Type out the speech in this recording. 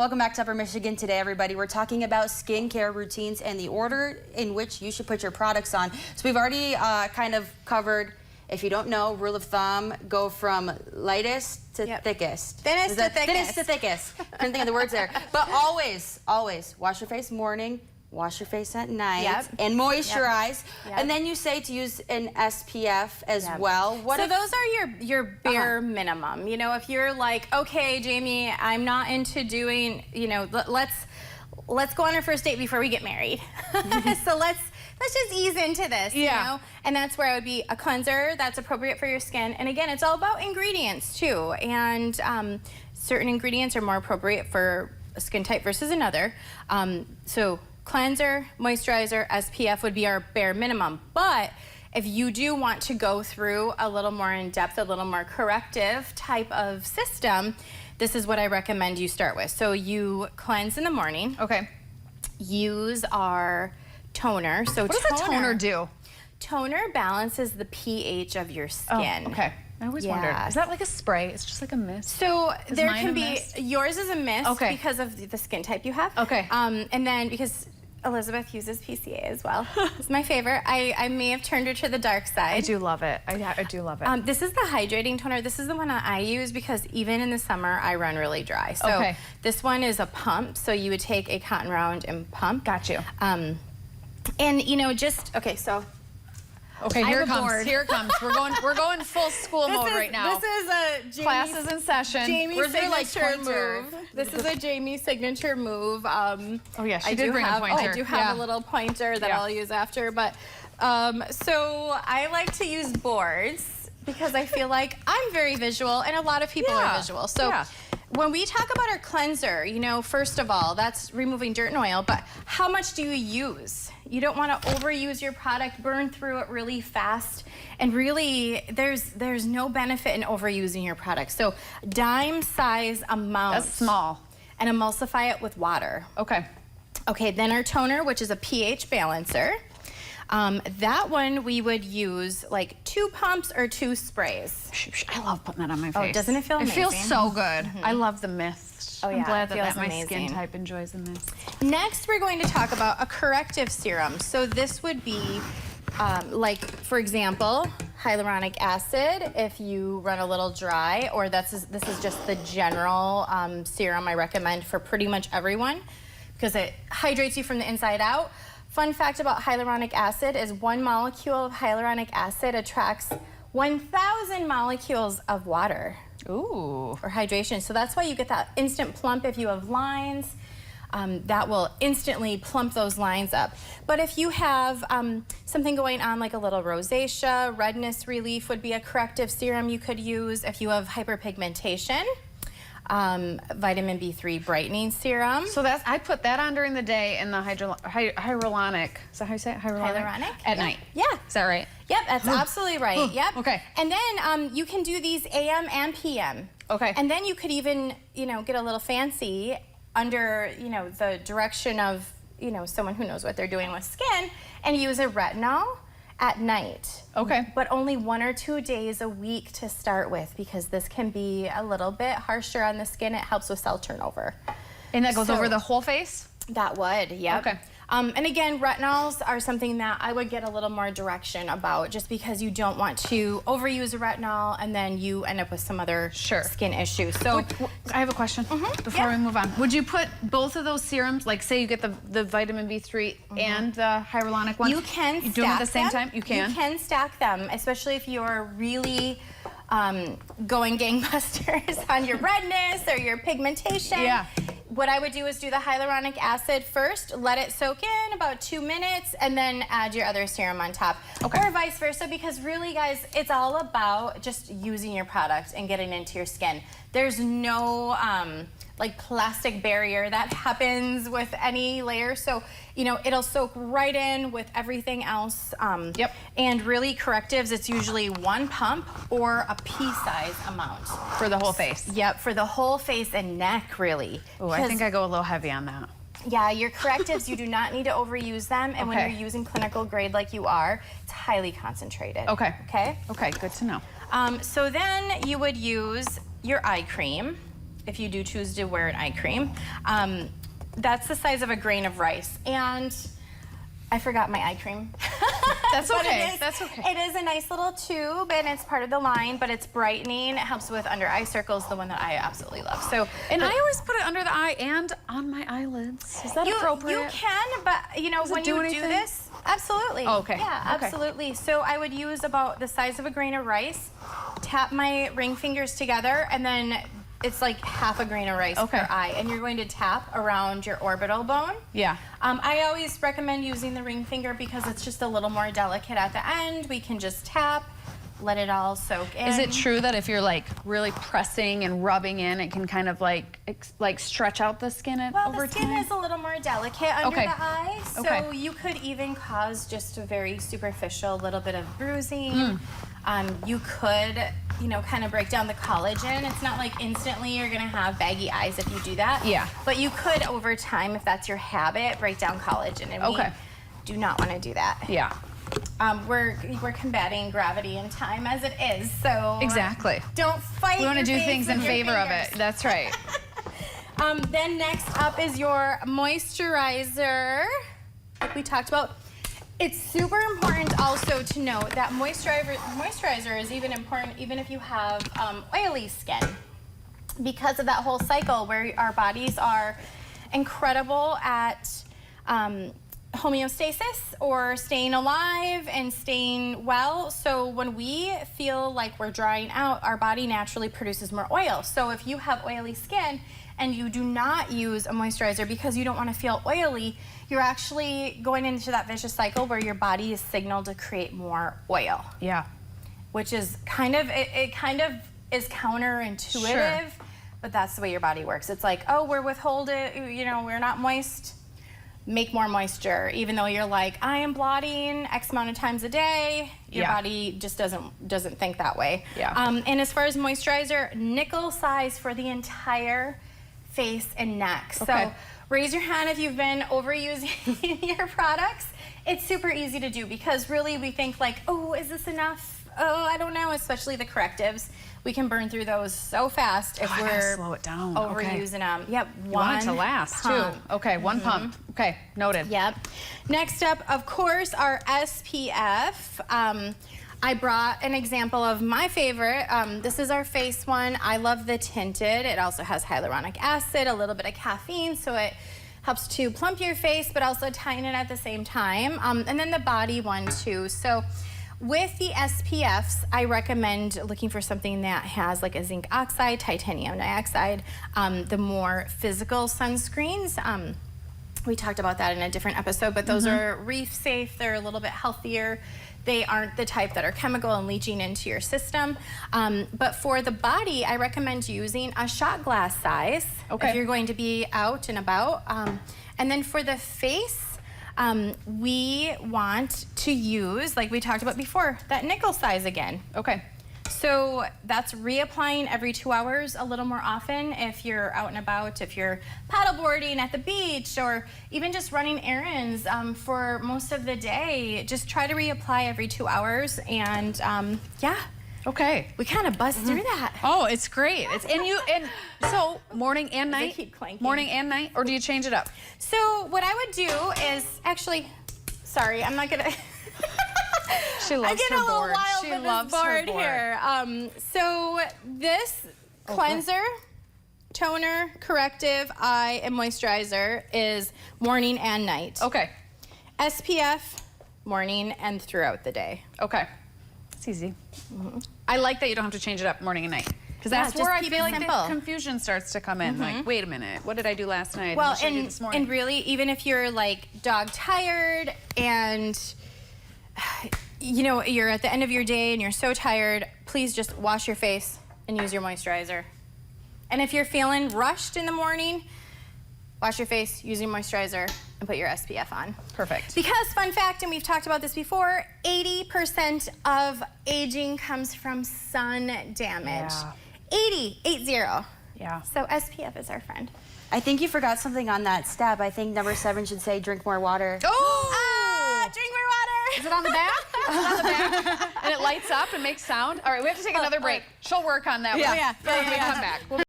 Welcome back to Upper Michigan Today, everybody. We're talking about skincare routines and the order in which you should put your products on. So we've already kind of covered, if you don't know, rule of thumb, go from lightest to thickest. Thinnest to thickest. Thinnest to thickest. Couldn't think of the words there. But always, always wash your face morning, wash your face at night, and moisturize. And then you say to use an SPF as well. So those are your bare minimum. You know, if you're like, okay, Jamie, I'm not into doing, you know, let's go on our first date before we get married. So let's just ease into this, you know? And that's where I would be a cleanser that's appropriate for your skin. And again, it's all about ingredients too. And certain ingredients are more appropriate for a skin type versus another. So cleanser, moisturizer, SPF would be our bare minimum. But if you do want to go through a little more in-depth, a little more corrective type of system, this is what I recommend you start with. So you cleanse in the morning. Okay. Use our toner. So what does a toner do? Toner balances the pH of your skin. Oh, okay. I always wondered. Is that like a spray? It's just like a mist? So there can be, yours is a mist because of the skin type you have. Okay. And then because Elizabeth uses PCA as well. It's my favorite. I may have turned her to the dark side. I do love it. I do love it. This is the hydrating toner. This is the one that I use because even in the summer, I run really dry. So this one is a pump. So you would take a cotton round and pump. Got you. And you know, just, okay, so. Okay, here it comes. Here it comes. We're going full school mode right now. This is a Jamie's, classes in session. Jamie's signature move. This is a Jamie signature move. Oh yeah, she did bring a pointer. I do have a little pointer that I'll use after. But so I like to use boards because I feel like I'm very visual, and a lot of people are visual. So. When we talk about our cleanser, you know, first of all, that's removing dirt and oil, but how much do you use? You don't want to overuse your product, burn through it really fast, and really, there's no benefit in overusing your product. So dime size amount. That's small. And emulsify it with water. Okay. Okay, then our toner, which is a pH balancer. That one we would use like 2 pumps or 2 sprays. I love putting that on my face. Oh, doesn't it feel amazing? It feels so good. I love the mist. Oh, yeah, I'm glad that my amazing. skin type enjoys the mist. Next, we're going to talk about a corrective serum. So this would be like, for example, hyaluronic acid if you run a little dry, or this is just the general serum I recommend for pretty much everyone because it hydrates you from the inside out. Fun fact about hyaluronic acid is 1 molecule of hyaluronic acid attracts 1,000 molecules of water. Ooh. For hydration. So that's why you get that instant plump if you have lines. That will instantly plump those lines up. But if you have something going on like a little rosacea, redness relief would be a corrective serum you could use. If you have hyperpigmentation, vitamin B3 brightening serum. So I put that on during the day, and the hyaluronic. Is that how you say it? Hyaluronic? At night. Yeah. Is that right? Yep, that's absolutely right. Yep. Okay. And then you can do these AM and PM. Okay. And then you could even, you know, get a little fancy under, you know, the direction of, you know, someone who knows what they're doing with skin, and use a retinol at night. Okay. But only 1 or 2 days a week to start with, because this can be a little bit harsher on the skin. It helps with cell turnover. And that goes over the whole face? That would, yep. Okay. And again, retinols are something that I would get a little more direction about, just because you don't want to overuse a retinol and then you end up with some other skin issues. So I have a question before we move on. Would you put both of those serums, like say you get the vitamin B3 and the hyaluronic one? You can stack them. Do them at the same time? You can? You can stack them, especially if you're really going gangbusters on your redness or your pigmentation. Yeah. What I would do is do the hyaluronic acid first, let it soak in about 2 minutes, and then add your other serum on top. Or vice versa, because really, guys, it's all about just using your product and getting into your skin. There's no like plastic barrier that happens with any layer, so you know it'll soak right in with everything else. And really, correctives, it's usually 1 pump or a pea-size amount for the whole face. Yep, for the whole face and neck, really. Oh, I think I go a little heavy on that. Yeah, your correctives, you do not need to overuse them, and when you're using clinical grade like you are, it's highly concentrated. Okay. Okay? Okay, good to know. So then you would use your eye cream. if you do choose to wear an eye cream. That's the size of a grain of rice. And I forgot my eye cream. That's okay. That's okay. It is a nice little tube, and it's part of the line, but it's brightening. It helps with under eye circles, the one that I absolutely love. So, and I always put it under the eye and on my eyelids. Is that appropriate? You can, but you know, when you do this, absolutely. Oh, okay. Yeah, Okay. absolutely. So I would use about the size of a grain of rice, tap my ring fingers together, and then it's like half a grain of rice per eye, and you're going to tap around your orbital bone. Yeah. I always recommend using the ring finger because it's just a little more delicate at the end. We can just tap, let it all soak in. Is it true that if you're like really pressing and rubbing in, it can kind of like stretch out the skin over time? Well, the skin is a little more delicate under Okay. the eye, so you could even cause just a very superficial little bit of bruising. You could, you know, kind of break down the collagen. It's not like instantly you're gonna have baggy eyes if you do that. Yeah. But you could, over time, if that's your habit, break down collagen. And we do not want to do that. Yeah. We're combating gravity and time as it is, so Exactly. don't fight. We want to your do face things with in your favor of fingers. it. That's right. Then next up is your moisturizer, like we talked about. It's super important also to note that moisturizer is even important even if you have oily skin, because of that whole cycle where our bodies are incredible at homeostasis, or staying alive and staying well. So when we feel like we're drying out, our body naturally produces more oil. So if you have oily skin and you do not use a moisturizer because you don't want to feel oily, you're actually going into that vicious cycle where your body is signaled to create more oil. Yeah. Which is kind of, it kind of is counterintuitive, but that's the way your body works. It's like, oh, we're withholding, you know, we're not moist, make more moisture. Even though you're like, I am blotting X amount of times a day, your body just doesn't think that way. Yeah. And as far as moisturizer, nickel size for the entire face and neck. Okay. So raise your hand if you've been overusing your products. It's super easy to do because really we think like, oh, is this enough? Oh, I don't know, especially the correctives. We can burn through those so fast if we're slow it down. overusing them. Yep, You want it to last pump. too. Okay, one pump. Okay, noted. Yep. Next up, of course, our SPF. I brought an example of my favorite. This is our face one. I love the tinted. It also has hyaluronic acid, a little bit of caffeine, so it helps to plump your face, but also tighten it at the same time. And then the body one too. So with the SPFs, I recommend looking for something that has like a zinc oxide, titanium dioxide, the more physical sunscreens. We talked about that in a different episode, but those are reef safe. They're a little bit healthier. They aren't the type that are chemical and leaching into your system. But for the body, I recommend using a shot glass size if you're going to be out and about. And then for the face, we want to use, like we talked about before, that nickel size again. Okay. So that's reapplying every 2 hours a little more often if you're out and about, if you're paddleboarding at the beach, or even just running errands for most of the day. Just try to reapply every 2 hours, and yeah. Okay. We kind of bust through that. Oh, it's great. It's and so morning and night. keep clanking. Morning and night, or do you change it up? So what I would do is actually, sorry, I'm not gonna. She loves I get her a little board. wild She with loves this board, her board. here. So this cleanser, toner, corrective, eye, and moisturizer is morning and night. Okay. SPF, morning and throughout the day. Okay. It's easy. I like that you don't have to change it up morning and night. Because Yeah, that's just where I keep feel it like the simple. confusion starts to come in. Like, wait a minute, what did I do last night? Well, What should I do this morning? and really, even if you're like dog tired and you know, you're at the end of your day and you're so tired, please just wash your face and use your moisturizer. And if you're feeling rushed in the morning, wash your face, use your moisturizer, and put your SPF on. Perfect. Because, fun fact, and we've talked about this before, 80% of aging comes from sun damage. Yeah. 80. Yeah. So SPF is our friend. I think you forgot something on that step. I think number 7 should say drink more water. Oh! Drink more water. Is it on the back? Is it on the back? And it lights up and makes sound? All right, we have to take another break. She'll work on that one. yeah. When we come back.